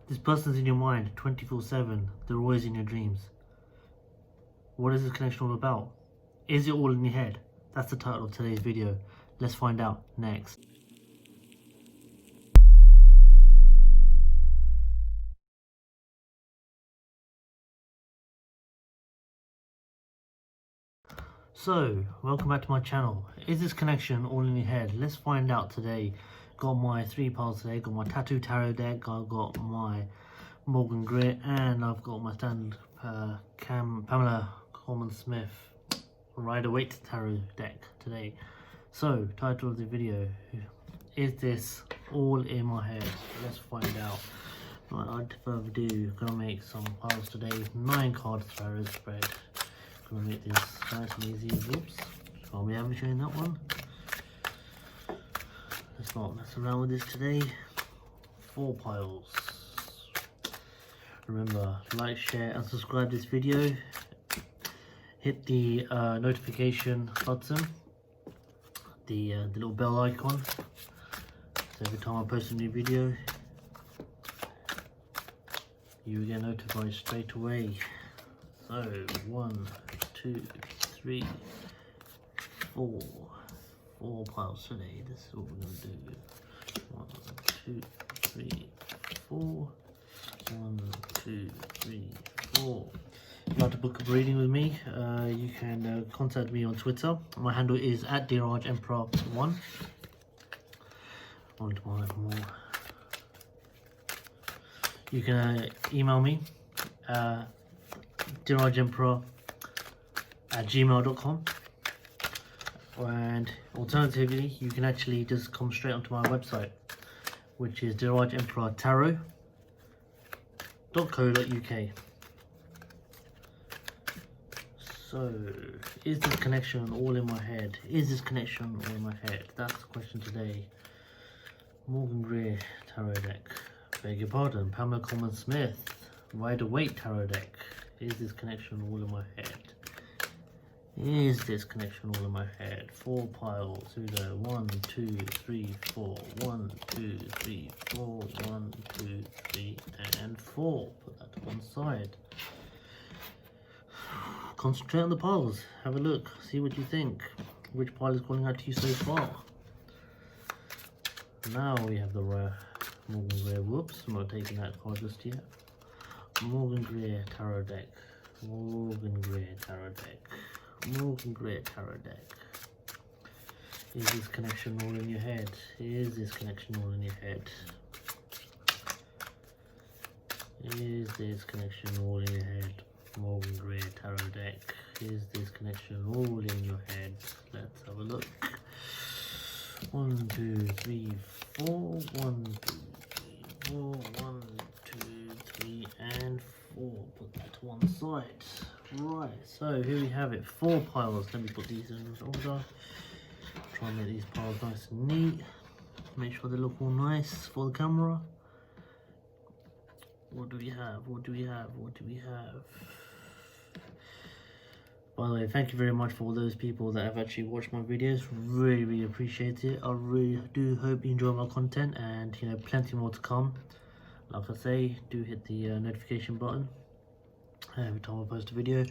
This person's in your mind 24/7. They're always in your dreams. What is this connection all about? Is it all in your head? That's the title of today's video. Let's find out next. So, welcome back to my channel. Is this connection all in your head? Let's find out today. Got my 3 piles today. Got my Tattoo Tarot deck. I've got my Morgan Grit, and I've got my standard Pamela Coleman-Smith Rider-Waite Tarot deck today. So, title of the video: is this all in my head? Let's find out. Without further ado, gonna make some piles today. 9 card tarot spread. Gonna make this nice and easy. Oops, I'll be averaging that one. Let's not mess around with this today. 4 piles. Remember, like, share and subscribe this video. Hit the notification button, the little bell icon, so every time I post a new video you will get notified straight away. So 1, 2, 3, 4 piles today. This is what we're going to do. 1, 2, 3, 4. 1, 2, 3, 4. If you'd like to book a reading with me, you can contact me on Twitter. My handle is @DRajEmperor1. On to my more. You can email me, DRajEmperor@gmail.com. And alternatively, you can actually just come straight onto my website, which is DRajEmperorTarot.co.uk. So, is this connection all in my head? Is this connection all in my head? That's the question today. Morgan Greer Tarot deck. Beg your pardon. Pamela Coleman-Smith Rider-Waite Tarot deck. Is this connection all in my head? Is this connection all in my head? 4 piles. Here we go. 1, 2, 3, 4. 1, 2, 3, 4. 1, 2, 3, and 4. Put that to one side. Concentrate on the piles. Have a look. See what you think. Which pile is calling out to you so far? Now we have the Morgan Greer. Whoops, I'm not taking that card just yet. Morgan Greer Tarot deck. Morgan Greer Tarot deck. Morgan Greer Tarot deck. Is this connection all in your head? Is this connection all in your head? Is this connection all in your head? Morgan Greer Tarot deck. Is this connection all in your head? Let's have a look. 1, 2, 3, 4. 1, 2, 3, 4. 1, 2, 3, and 4. Put that to one side. Right, so here we have it. 4 piles. Let me put these in order. Try and make these piles nice and neat. Make sure they look all nice for the camera. What do we have? What do we have? What do we have? By the way, thank you very much for all those people that have actually watched my videos. Really appreciate it. I really do hope you enjoy my content, and you know, plenty more to come. Like I say, do hit the notification button. Every time I post a video,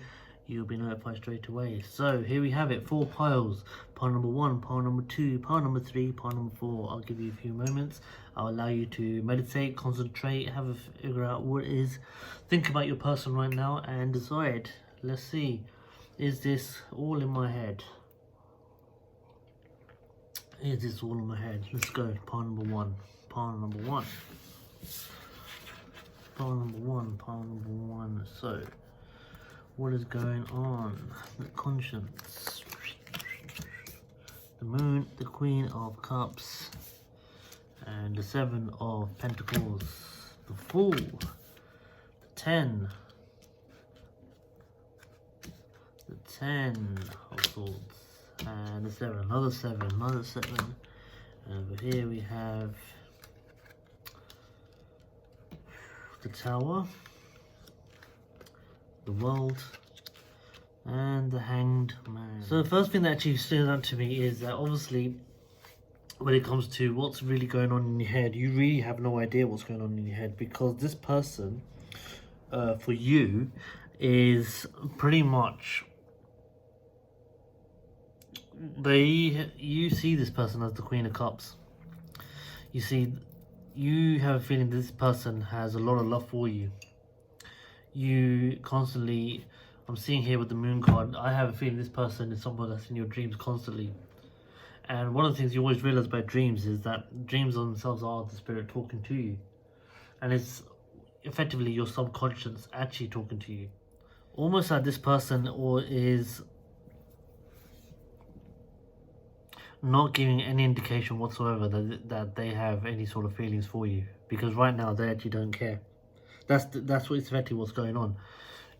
you'll be notified straight away. So here we have it. 4 piles. Pile number 1, pile number 2, pile number 3, pile number 4. I'll give you a few moments. I'll allow you to meditate, concentrate, have a figure out what it is. Think about your person right now and decide. Let's see. Is this all in my head? Is this all in my head? Let's go. Pile number 1. Pile number 1. Pile number 1. Pile number 1. So, what is going on? The conscience. The moon, the Queen of Cups, and the 7 of Pentacles. The Fool. The 10. The 10 of Swords, and the 7, another 7, another 7. And over here we have the Tower, the World, and the Hanged Man. So the first thing that actually stood out to me is that obviously when it comes to what's really going on in your head, you really have no idea what's going on in your head, because this person, for you, is pretty much, you see this person as the Queen of Cups. You see, you have a feeling this person has a lot of love for you. You constantly, I'm seeing here with the Moon card, I have a feeling this person is someone that's in your dreams constantly. And one of the things you always realize about dreams is that dreams themselves are the spirit talking to you. And it's effectively your subconscious actually talking to you. Almost like this person is not giving any indication whatsoever that they have any sort of feelings for you. Because right now they actually don't care. That's what it's effectively what's going on.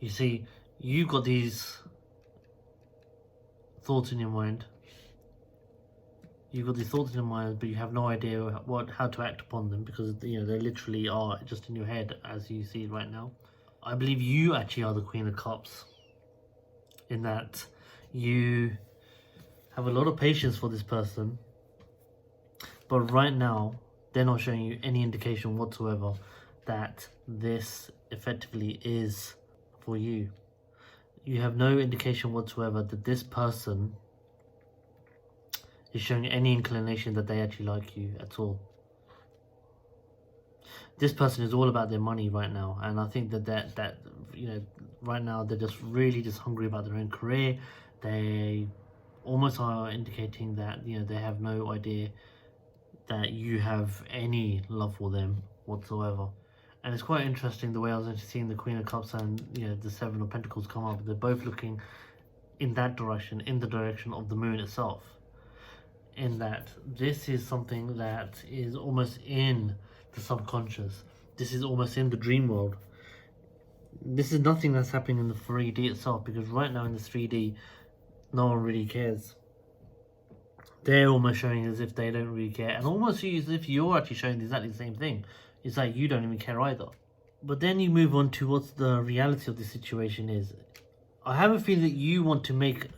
You see, you've got these thoughts in your mind. You've got these thoughts in your mind, but you have no idea how to act upon them, because they literally are just in your head as you see it right now. I believe you actually are the Queen of Cups, in that you have a lot of patience for this person, but right now they're not showing you any indication whatsoever that this effectively is for you. You have no indication whatsoever that this person is showing any inclination that they actually like you at all. This person is all about their money right now, and I think that right now they're just really just hungry about their own career. They almost are indicating that they have no idea that you have any love for them whatsoever. And it's quite interesting the way I was actually seeing the Queen of Cups and the Seven of Pentacles come up. They're both looking in that direction, in the direction of the moon itself. In that this is something that is almost in the subconscious. This is almost in the dream world. This is nothing that's happening in the 3D itself, because right now in the 3D, no one really cares. They're almost showing as if they don't really care, and almost as if you're actually showing exactly the same thing. It's like you don't even care either. But then you move on to what the reality of the situation is. I have a feeling that you want to make,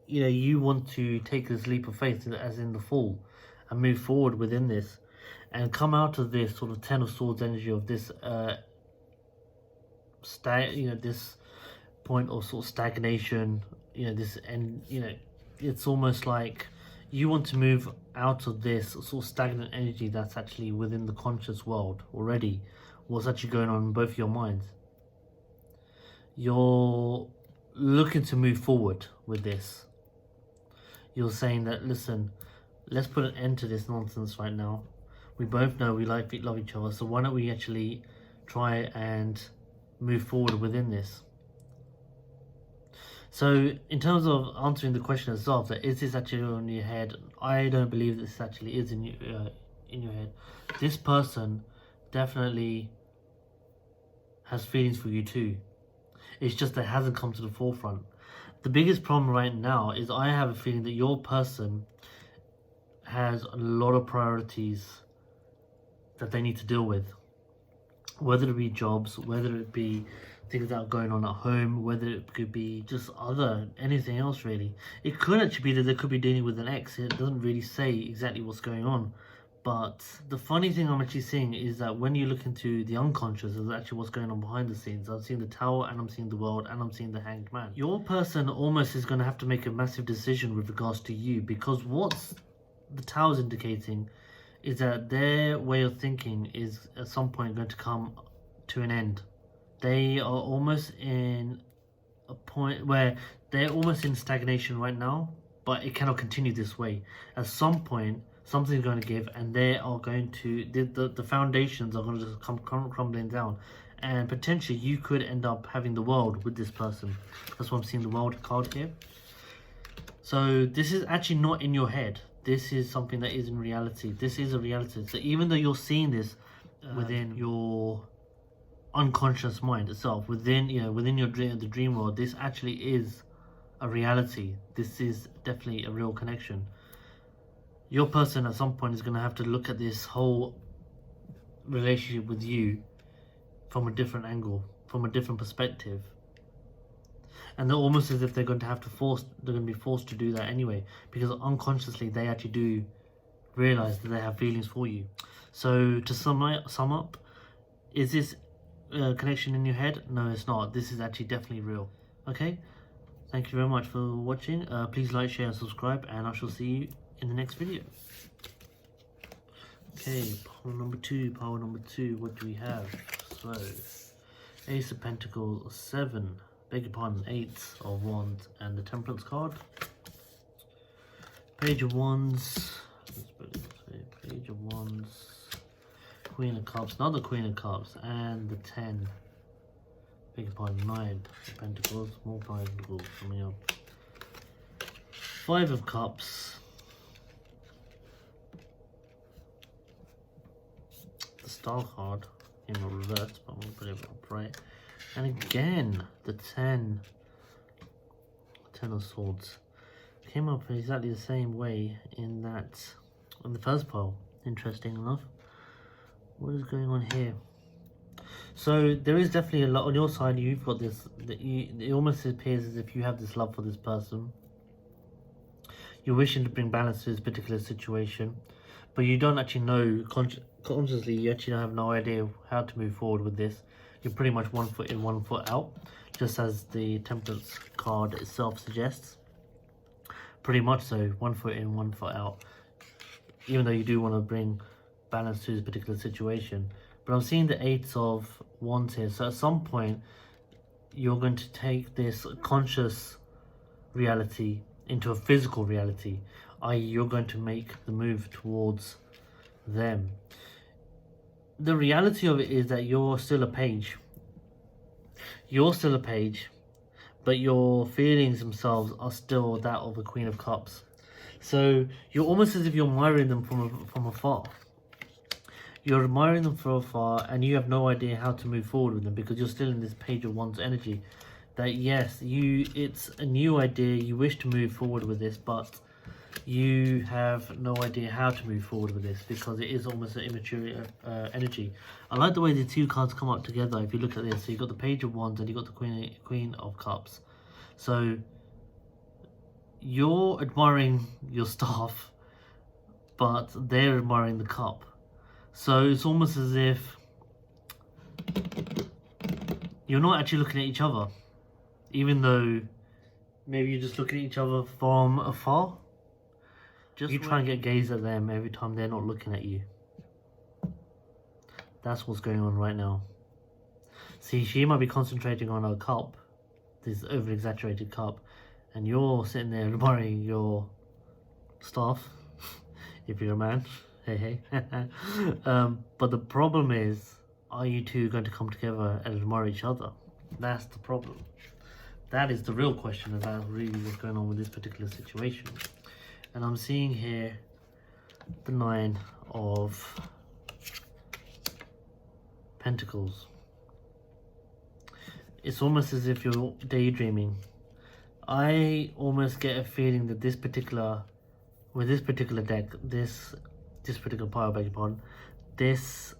you want to take this leap of faith, as in the fall, and move forward within this, and come out of this sort of Ten of Swords energy of this, this point of sort of stagnation. It's almost like you want to move out of this sort of stagnant energy that's actually within the conscious world already. What's actually going on in both your minds? You're looking to move forward with this. You're saying that, listen, let's put an end to this nonsense right now. We both know we love each other, so why don't we actually try and move forward within this? So in terms of answering the question itself, that is this actually on your head, I don't believe this actually is in your head. This person definitely has feelings for you too. It's just that it hasn't come to the forefront. The biggest problem right now is I have a feeling that your person has a lot of priorities that they need to deal with. Whether it be jobs, whether it be things that are going on at home, whether it could be just anything else really. It could actually be that they could be dealing with an ex. It doesn't really say exactly what's going on. But the funny thing I'm actually seeing is that when you look into the unconscious, is actually what's going on behind the scenes. I'm seeing the Tower, and I'm seeing the World, and I'm seeing the Hanged Man. Your person almost is going to have to make a massive decision with regards to you, because what's the Tower's indicating is that their way of thinking is at some point going to come to an end. They are almost in a point where they're almost in stagnation right now, but it cannot continue this way. At some point, something's going to give, and they are going to, the foundations are going to just come crumbling down, and potentially you could end up having the World with this person. That's why I'm seeing the World card here. So this is actually not in your head. This is something that is in reality. This is a reality. So even though you're seeing this within your unconscious mind itself, within your the dream world, this actually is a reality. This is definitely a real connection. Your person at some point is going to have to look at this whole relationship with you from a different angle, from a different perspective. And they're almost as if they're going to be forced to do that anyway, because unconsciously they actually do realize that they have feelings for you. So to sum up, is this connection in your head? No, it's not. This is actually definitely real. Okay, thank you very much for watching. Please like, share and subscribe, and I shall see you in the next video. Okay, pile number two, what do we have? So, Ace of Pentacles, 7, beg your pardon, 8 of Wands, and the Temperance card. Page of Wands, let's put it this way, Page of Wands, Queen of Cups, another Queen of Cups, and the 10, beg your pardon, 9 of Pentacles, more Pentacles coming up. 5 of Cups, the Star card in reverse, but I'm going to put it upright. And again, the 10 of Swords came up exactly the same way in the first pile. Interesting enough. What is going on here? So there is definitely a lot on your side. You've got this. It almost appears as if you have this love for this person. You're wishing to bring balance to this particular situation, but you don't actually know consciously. You actually have no idea how to move forward with this. You're pretty much 1 foot in, 1 foot out, just as the Temperance card itself suggests. Pretty much so, 1 foot in, 1 foot out. Even though you do want to bring balance to this particular situation. But I'm seeing the 8 of Wands here. So at some point, you're going to take this conscious reality into a physical reality. I.e., you're going to make the move towards them. The reality of it is that you're still a page. You're still a page, but your feelings themselves are still that of a Queen of Cups. So you're almost as if you're admiring them from afar. You're admiring them from afar, and you have no idea how to move forward with them because you're still in this Page of Wands energy. That yes, it's a new idea. You wish to move forward with this, but you have no idea how to move forward with this because it is almost an immature energy. I like the way the two cards come up together. If you look at this, so you've got the Page of Wands and you've got the Queen of Cups. So you're admiring your staff, but they're admiring the cup. So it's almost as if you're not actually looking at each other, even though maybe you're just looking at each other from afar. You try and get gaze at them every time they're not looking at you. That's what's going on right now. See, she might be concentrating on her cup, this over-exaggerated cup, and you're sitting there admiring your staff, if you're a man. Hey, hey. But the problem is, are you two going to come together and admire each other? That's the problem. That is the real question about really what's going on with this particular situation. And I'm seeing here the 9 of Pentacles. It's almost as if you're daydreaming. I almost get a feeling that this particular deck, this particular pile, beg your pardon, this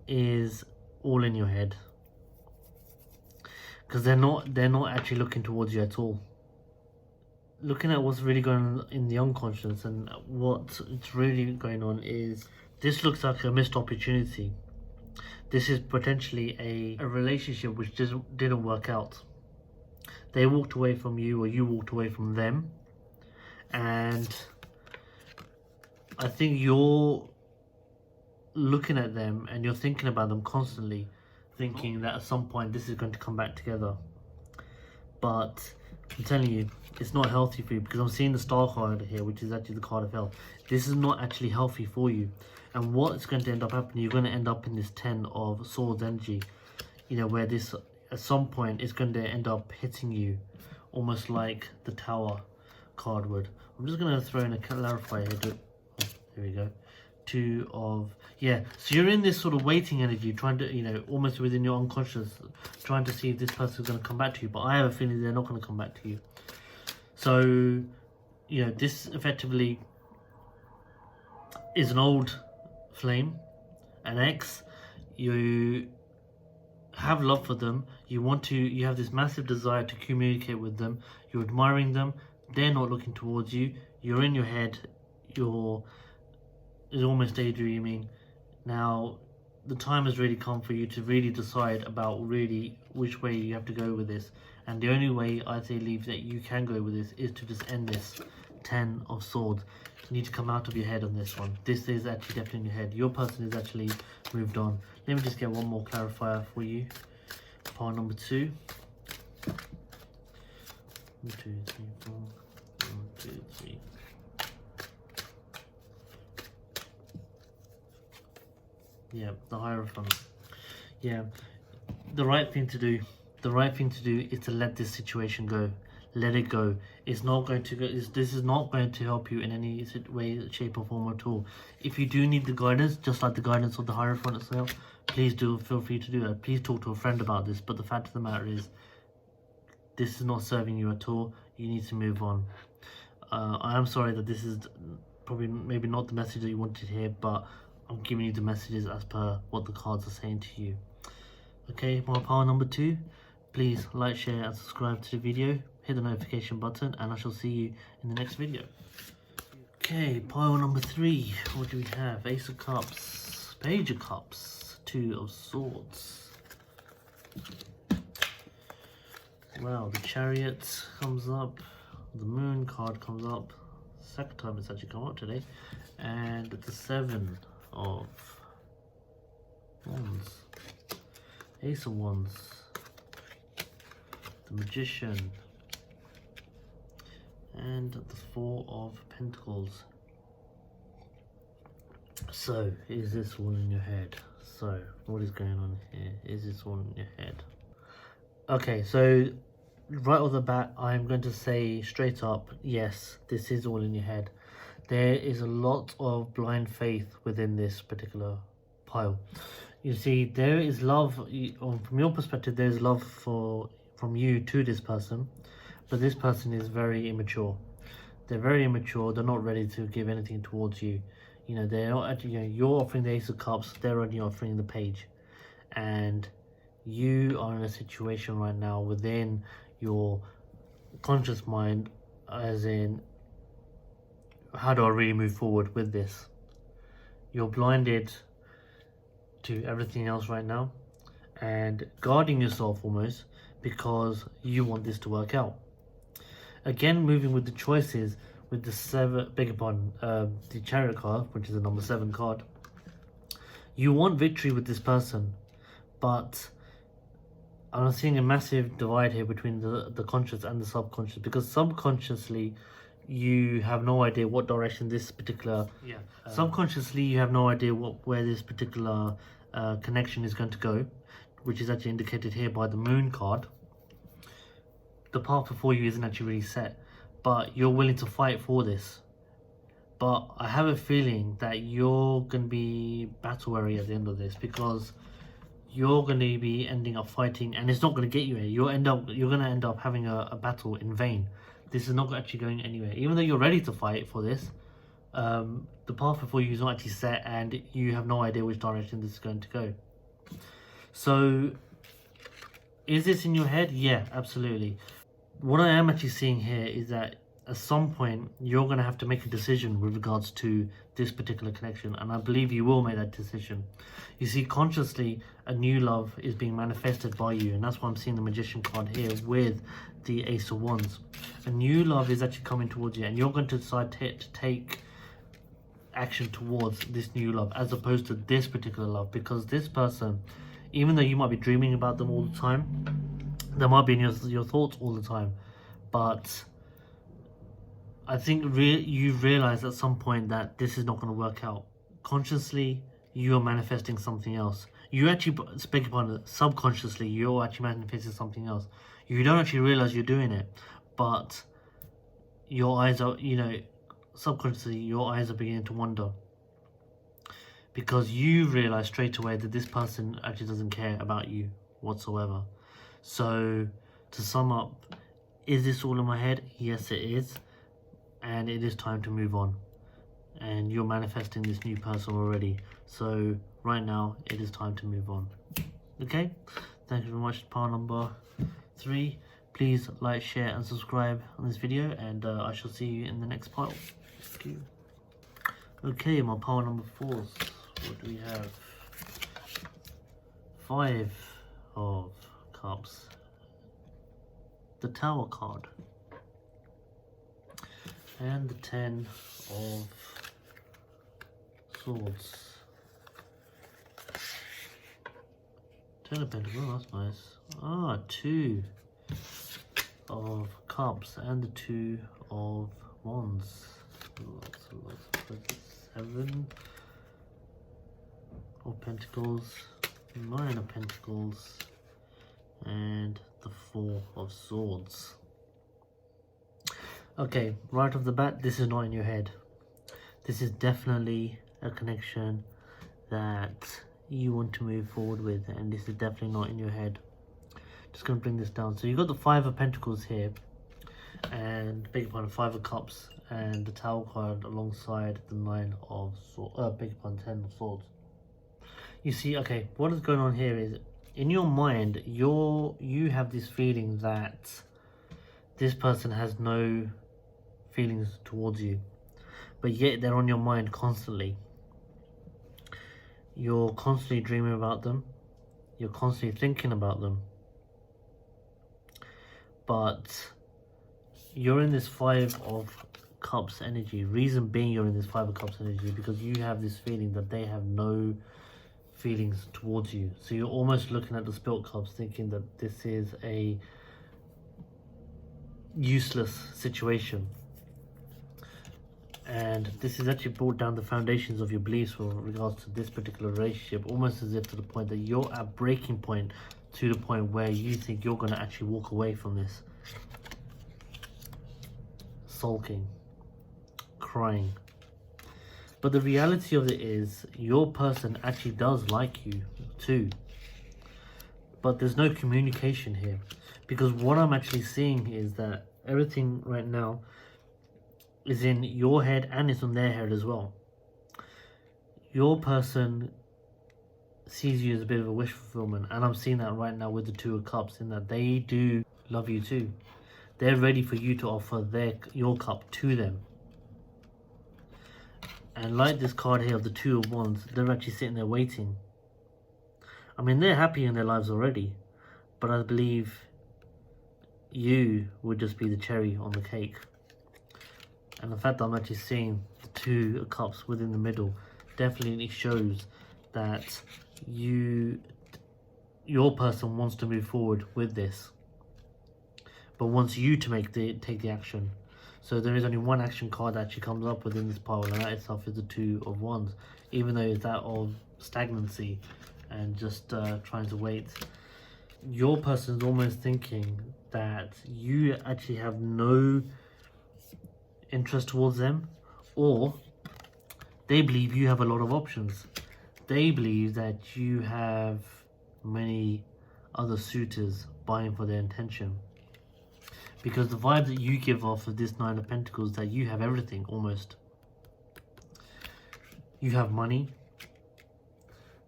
is all in your head. Because they're not actually looking towards you at all. Looking at what's really going on in the unconscious, and what's really going on is this looks like a missed opportunity. This is potentially a relationship which didn't work out. They walked away from you, or you walked away from them, and I think you're looking at them and you're thinking about them constantly, thinking that at some point this is going to come back together. But I'm telling you, it's not healthy for you, because I'm seeing the Star card here, which is actually the card of health. This is not actually healthy for you. And what's going to end up happening, you're going to end up in this 10 of Swords energy, you know, where this at some point is going to end up hitting you, almost like the Tower card would. I'm just going to throw in a clarifier here. Here we go. 2 of, yeah, so you're in this sort of waiting energy, trying to, you know, almost within your unconscious, trying to see if this person is going to come back to you, but I have a feeling they're not going to come back to you. So, you know, this effectively is an old flame, an ex. You have love for them, you have this massive desire to communicate with them, you're admiring them, they're not looking towards you, you're in your head, you're is almost daydreaming. Now, the time has really come for you to really decide about really which way you have to go with this. And the only way I believe that you can go with this is to just end this 10 of swords. You need to come out of your head on this one. This is actually definitely in your head. Your person is actually moved on. Let me just get one more clarifier for you. Pile number 2. 1, 2, 3, 4. 1, 2, 3. Yeah, the Hierophant. Yeah, the right thing to do. The right thing to do is to let this situation go. Let it go. It's not going to go. This is not going to help you in any way, shape, or form at all. If you do need the guidance, just like the guidance of the Hierophant itself, please do feel free to do that. Please talk to a friend about this. But the fact of the matter is, this is not serving you at all. You need to move on. I am sorry that this is probably maybe not the message that you wanted to hear, but I'm giving you the messages as per what the cards are saying to you. Okay, my pile number 2. Please like, share, and subscribe to the video. Hit the notification button, and I shall see you in the next video. Okay, pile number 3. What do we have? Ace of Cups, Page of Cups, 2 of Swords. Well, the Chariot comes up, the Moon card comes up. Second time it's actually come up today, and the 7 of Wands, Ace of Wands, the Magician, and the 4 of Pentacles. So, is this all in your head? So, what is going on here? Is this all in your head? Okay, so right off the bat, I'm going to say straight up, yes, this is all in your head. There is a lot of blind faith within this particular pile. You see, there is love, from your perspective, there's love from you to this person, but this person is very immature. They're very immature. They're not ready to give anything towards you. You know, they're not actually, you know, you're offering the Ace of Cups, they're only offering the Page. And you are in a situation right now within your conscious mind, as in, how do I really move forward with this? You're blinded to everything else right now and guarding yourself almost because you want this to work out. Again, moving with the choices with the the Chariot card, which is the number 7 card. You want victory with this person, but I'm seeing a massive divide here between the conscious and the subconscious, because subconsciously you have no idea what direction this particular subconsciously you have no idea where this particular connection is going to go, which is actually indicated here by the Moon card. The path before you isn't actually really set, but you're willing to fight for this. But I have a feeling that you're going to be battle weary at the end of this, because you're going to be ending up fighting, and it's not going to get you here. You're going to end up having a battle in vain. This is not actually going anywhere. Even though you're ready to fight for this, the path before you is not actually set, and you have no idea which direction this is going to go. So, is this in your head? Yeah, absolutely. What I am actually seeing here is that at some point you're going to have to make a decision with regards to this particular connection, and I believe you will make that decision. You see, consciously a new love is being manifested by you, and that's why I'm seeing the Magician card here with the Ace of Wands. A new love is actually coming towards you, and you're going to decide to take action towards this new love as opposed to this particular love, because this person, even though you might be dreaming about them all the time, they might be in your thoughts all the time, but I think you realize at some point that this is not going to work out. Consciously, you are manifesting something else. You actually, speak upon it, subconsciously, you're actually manifesting something else. You don't actually realize you're doing it, but your eyes are, subconsciously, your eyes are beginning to wander. Because you realize straight away that this person actually doesn't care about you whatsoever. So, to sum up, is this all in my head? Yes, it is. And it is time to move on. And you're manifesting this new person already. So, right now, it is time to move on. Okay? Thank you very much, pile number 3. Please like, share, and subscribe on this video. And I shall see you in the next pile. Thank you. Okay, my pile number 4s. What do we have? 5 of cups. The Tower card. And the 10 of swords. 10 of pentacles, that's nice. Ah, 2 of cups and the 2 of wands. Lots. 7 of pentacles, 9 of pentacles, and the 4 of swords. Okay, right off the bat, this is not in your head. This is definitely a connection that you want to move forward with, and this is definitely not in your head. Just going to bring this down. So you've got the 5 of pentacles here, and beg your pardon, 5 of cups, and the Tower card alongside the 9 of swords, beg your pardon, 10 of swords. You see, okay, what is going on here is, in your mind, you have this feeling that this person has no feelings towards you, but yet they're on your mind constantly. You're constantly dreaming about them, you're constantly thinking about them, but you're in this 5 of cups energy. Reason being you're in this 5 of cups energy because you have this feeling that they have no feelings towards you. So you're almost looking at the spilt cups thinking that this is a useless situation, and this is actually brought down the foundations of your beliefs with regards to this particular relationship, almost as if to the point that you're at breaking point, to the point where you think you're going to actually walk away from this. Sulking, crying. But the reality of it is, your person actually does like you too, but there's no communication here, because what I'm actually seeing is that everything right now is in your head and it's on their head as well. Your person sees you as a bit of a wish fulfillment, and I'm seeing that right now with the 2 of cups, in that they do love you too. They're ready for you to offer your cup to them. And like this card here of the 2 of wands, they're actually sitting there waiting. I mean, they're happy in their lives already, but I believe you would just be the cherry on the cake. And the fact that I'm actually seeing the 2 of cups within the middle definitely shows that your person wants to move forward with this, but wants you to take the action. So there is only one action card that actually comes up within this pile, and that itself is the 2 of wands, even though it's that of stagnancy and just trying to wait. Your person is almost thinking that you actually have no interest towards them, or they believe you have a lot of options. They believe that you have many other suitors vying for their intention, because the vibe that you give off of this 9 of pentacles, that you have everything almost. You have money,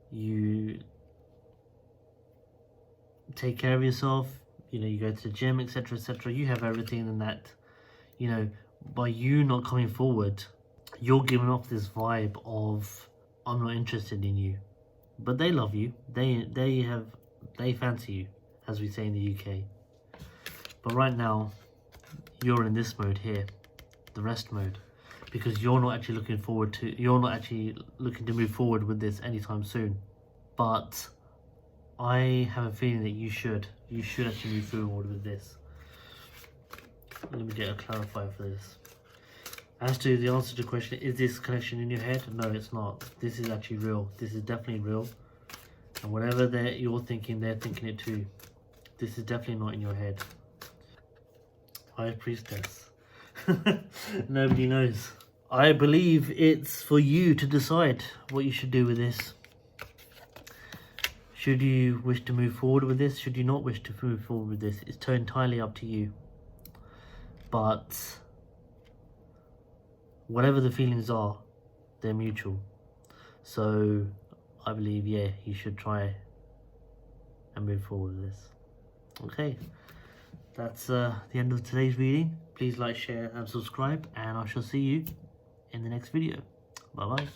you take care of yourself, you know, you go to the gym, etc, etc. You have everything, and that, you know, by you not coming forward, you're giving off this vibe of, I'm not interested in you. But they love you, they fancy you, as we say in the UK. But right now, you're in this mode here, the rest mode, because you're not actually looking to move forward with this anytime soon. But I have a feeling that you should actually move forward with this. Let me get a clarifier for this. As to the answer to the question, is this connection in your head? No, it's not. This is actually real. This is definitely real. And whatever you're thinking, they're thinking it too. This is definitely not in your head. High Priestess. Nobody knows. I believe it's for you to decide what you should do with this. Should you wish to move forward with this? Should you not wish to move forward with this? It's entirely up to you. But whatever the feelings are, they're mutual. So I believe, yeah, you should try and move forward with this. Okay, that's the end of today's reading. Please like, share and subscribe, and I shall see you in the next video. Bye bye.